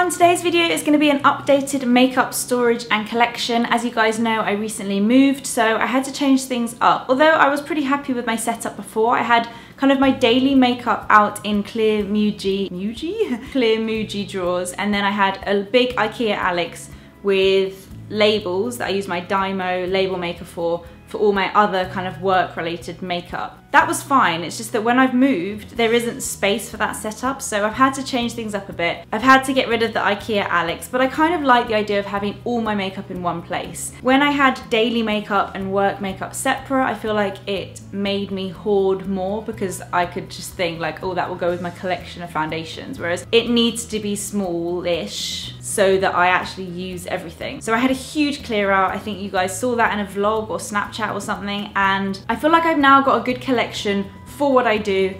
everyone, today's video is going to be an updated makeup storage and collection. As you guys know, I recently moved, so I had to change things up. Although I was pretty happy with my setup before, I had kind of my daily makeup out in clear Muji drawers, and then I had a big IKEA Alex with labels that I use my Dymo label maker for all my other kind of work related makeup. That was fine, it's just that when I've moved there isn't space for that setup, so I've had to change things up a bit. I've had to get rid of the IKEA Alex, but I kind of like the idea of having all my makeup in one place. When I had daily makeup and work makeup separate, I feel like it made me hoard more because I could just think like, oh, that will go with my collection of foundations, whereas it needs to be smallish so that I actually use everything. So I had a huge clear out. I think you guys saw that in a vlog or Snapchat or something, and I feel like I've now got a good collection for what I do.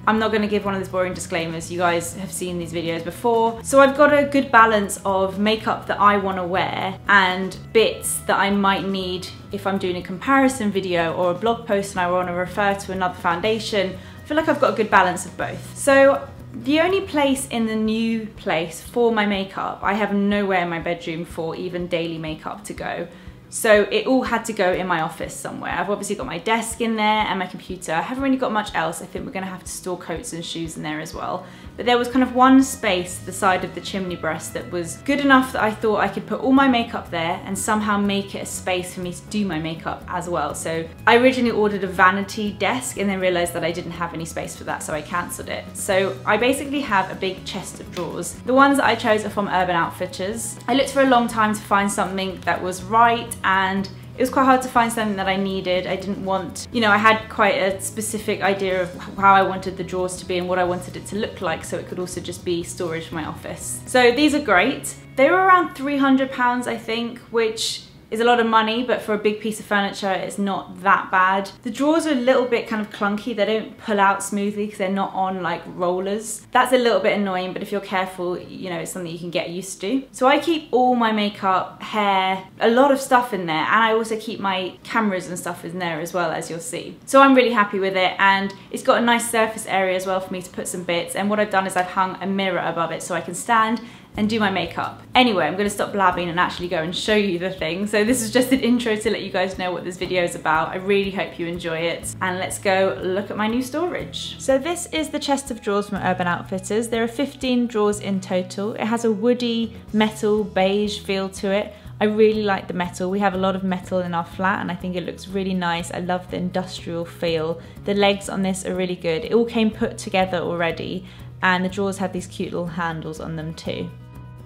I'm not going to give one of those boring disclaimers, you guys have seen these videos before. So I've got a good balance of makeup that I want to wear and bits that I might need if I'm doing a comparison video or a blog post and I want to refer to another foundation. I feel like I've got a good balance of both. So the only place in the new place for my makeup, I have nowhere in my bedroom for even daily makeup to go. So it all had to go in my office somewhere. I've obviously got my desk in there and my computer. I haven't really got much else. I think we're gonna have to store coats and shoes in there as well. But there was kind of one space, the side of the chimney breast, that was good enough that I thought I could put all my makeup there and somehow make it a space for me to do my makeup as well. So I originally ordered a vanity desk and then realized that I didn't have any space for that, so I cancelled it. So I basically have a big chest of drawers. The ones that I chose are from Urban Outfitters. I looked for a long time to find something that was right, and it was quite hard to find something that I needed. I didn't want, you know, I had quite a specific idea of how I wanted the drawers to be and what I wanted it to look like, so it could also just be storage for my office. So these are great. They were around £300, I think, which is a lot of money, but for a big piece of furniture it's not that bad. The drawers are a little bit kind of clunky. They don't pull out smoothly because they're not on like rollers. That's a little bit annoying, but if you're careful, you know, it's something you can get used to. So I keep all my makeup, hair, a lot of stuff in there, and I also keep my cameras and stuff in there as well, as you'll see. So I'm really happy with it, and it's got a nice surface area as well for me to put some bits, and what I've done is I've hung a mirror above it so I can stand and do my makeup. Anyway, I'm gonna stop blabbing and actually go and show you the thing. So this is just an intro to let you guys know what this video is about. I really hope you enjoy it. And let's go look at my new storage. So this is the chest of drawers from Urban Outfitters. There are 15 drawers in total. It has a woody, metal, beige feel to it. I really like the metal. We have a lot of metal in our flat and I think it looks really nice. I love the industrial feel. The legs on this are really good. It all came put together already, and the drawers have these cute little handles on them too.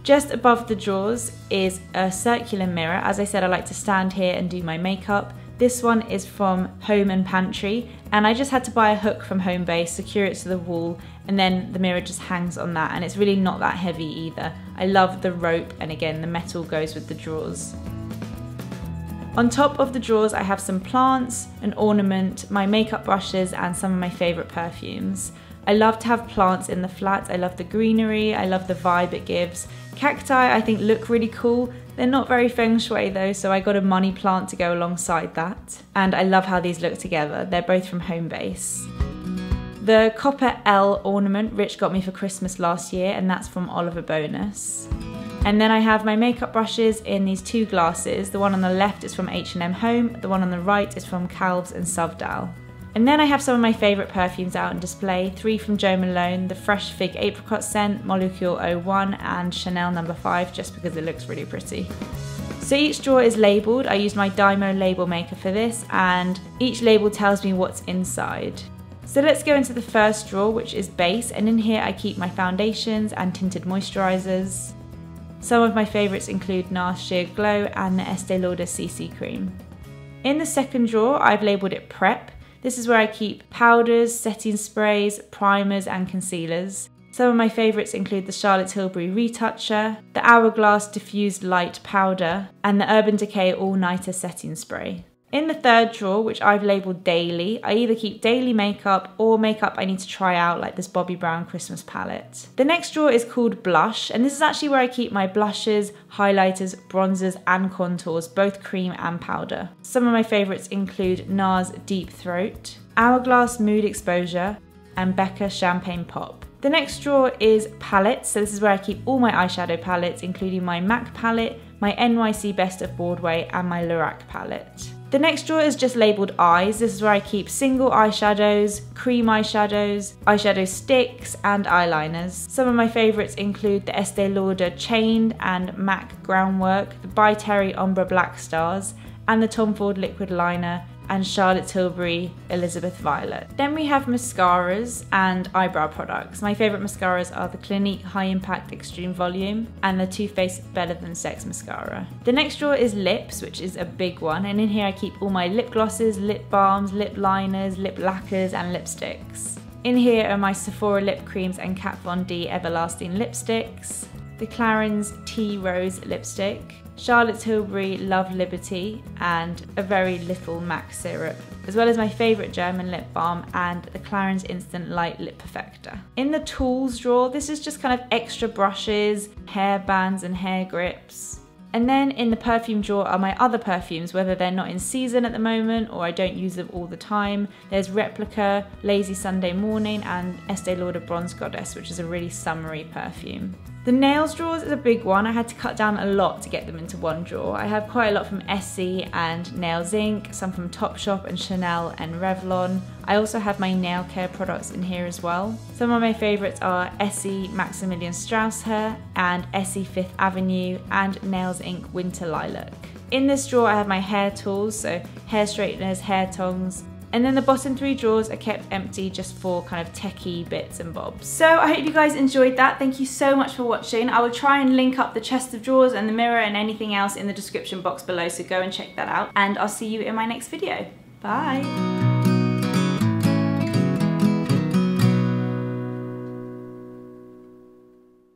Just above the drawers is a circular mirror. As I said, I like to stand here and do my makeup. This one is from Home and Pantry, and I just had to buy a hook from Homebase, secure it to the wall, and then the mirror just hangs on that, and it's really not that heavy either. I love the rope, and again, the metal goes with the drawers. On top of the drawers, I have some plants, an ornament, my makeup brushes, and some of my favourite perfumes. I love to have plants in the flat. I love the greenery, I love the vibe it gives. Cacti I think look really cool. They're not very feng shui though, so I got a money plant to go alongside that. And I love how these look together. They're both from Homebase. The copper L ornament Rich got me for Christmas last year, and that's from Oliver Bonus. And then I have my makeup brushes in these two glasses. The one on the left is from H&M Home, the one on the right is from Calves and Sovdal. And then I have some of my favourite perfumes out on display, 3 from Jo Malone, the Fresh Fig Apricot Scent, Molecule 01 and Chanel No. 5, just because it looks really pretty. So each drawer is labelled. I used my Dymo label maker for this, and each label tells me what's inside. So let's go into the first drawer, which is base, and in here I keep my foundations and tinted moisturisers. Some of my favourites include NARS Sheer Glow and the Estee Lauder CC Cream. In the second drawer I've labelled it Prep. This is where I keep powders, setting sprays, primers and concealers. Some of my favourites include the Charlotte Tilbury Retoucher, the Hourglass Diffused Light Powder, and the Urban Decay All Nighter Setting Spray. In the third drawer, which I've labelled Daily, I either keep daily makeup or makeup I need to try out, like this Bobbi Brown Christmas palette. The next drawer is called Blush, and this is actually where I keep my blushes, highlighters, bronzers and contours, both cream and powder. Some of my favourites include NARS Deep Throat, Hourglass Mood Exposure, and Becca Champagne Pop. The next drawer is palettes, so this is where I keep all my eyeshadow palettes, including my MAC palette, my NYC Best of Broadway, and my Lorac palette. The next drawer is just labelled eyes. This is where I keep single eyeshadows, cream eyeshadows, eyeshadow sticks, and eyeliners. Some of my favourites include the Estee Lauder Chained and MAC Groundwork, the By Terry Ombre Black Stars, and the Tom Ford Liquid Liner, and Charlotte Tilbury Elizabeth Violet. Then we have mascaras and eyebrow products. My favourite mascaras are the Clinique High Impact Extreme Volume and the Too Faced Better Than Sex mascara. The next drawer is lips, which is a big one, and in here I keep all my lip glosses, lip balms, lip liners, lip lacquers, and lipsticks. In here are my Sephora lip creams and Kat Von D Everlasting lipsticks, the Clarins Tea Rose lipstick, Charlotte Tilbury Love Liberty, and a very little MAC syrup, as well as my favourite German lip balm and the Clarins Instant Light Lip Perfector. In the tools drawer, this is just kind of extra brushes, hair bands and hair grips. And then in the perfume drawer are my other perfumes, whether they're not in season at the moment or I don't use them all the time. There's Replica, Lazy Sunday Morning, and Estee Lauder Bronze Goddess, which is a really summery perfume. The nails drawers is a big one. I had to cut down a lot to get them into one drawer. I have quite a lot from Essie and Nails Inc, some from Topshop and Chanel and Revlon. I also have my nail care products in here as well. Some of my favourites are Essie Maximilian Strauss Hair and Essie Fifth Avenue and Nails Inc Winter Lilac. In this drawer I have my hair tools, so hair straighteners, hair tongs, and then the bottom three drawers are kept empty just for kind of techie bits and bobs. So I hope you guys enjoyed that. Thank you so much for watching. I will try and link up the chest of drawers and the mirror and anything else in the description box below, so go and check that out. And I'll see you in my next video. Bye.